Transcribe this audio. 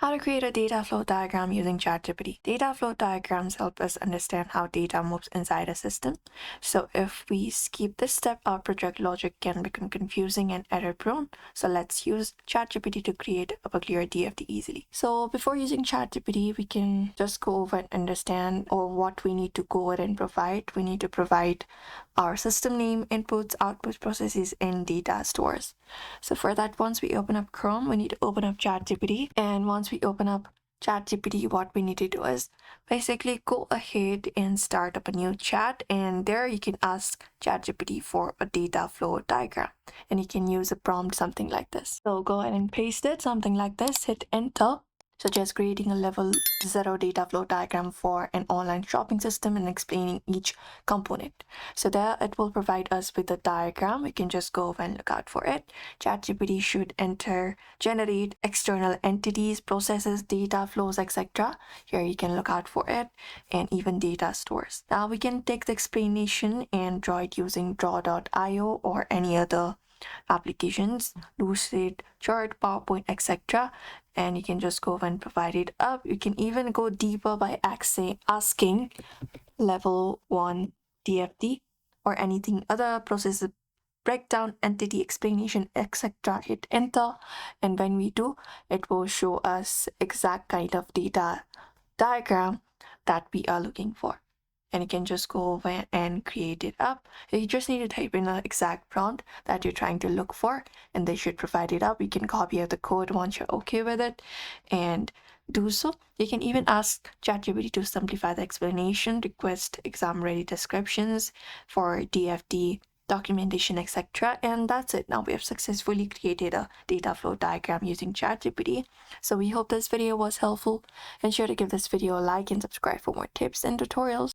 How to create a data flow diagram using Chatgpt. Data flow diagrams help us understand how data moves inside a system. So if we skip this step, our project logic can become confusing and error prone. So let's use Chatgpt to create a clear DFD easily. So before using Chatgpt, we can just go over and understand or what we need to go ahead and provide. We need to provide our system name, inputs, outputs, processes, and data stores. So for that, once we open up Chrome, we need to open up Chatgpt. And once we open up Chatgpt, what we need to do is basically go ahead and start up a new chat. And there you can ask Chatgpt for a data flow diagram. And you can use a prompt something like this. So go ahead and paste it, something like this, hit enter. Such as creating a level 0 data flow diagram for an online shopping system and explaining each component. So there it will provide us with a diagram. We can just go over and look out for it. ChatGPT should generate external entities, processes, data flows, etc. Here you can look out for it, and even data stores. Now we can take the explanation and draw it using draw.io or any other applications, Lucid, Chart, PowerPoint, etc. And you can just go and provide it up. You can even go deeper by asking level 1 DFD or anything other process breakdown, entity explanation, etc. Hit enter, and when we do, it will show us exact kind of data diagram that we are looking for. And you can just go over and create it up. You just need to type in the exact prompt that you're trying to look for, and they should provide it up. You can copy out the code once you're okay with it and do so. You can even ask ChatGPT to simplify the explanation, request exam ready descriptions for DFD documentation, etc. And that's it. Now we have successfully created a data flow diagram using ChatGPT. So we hope this video was helpful, and sure to give this video a like and subscribe for more tips and tutorials.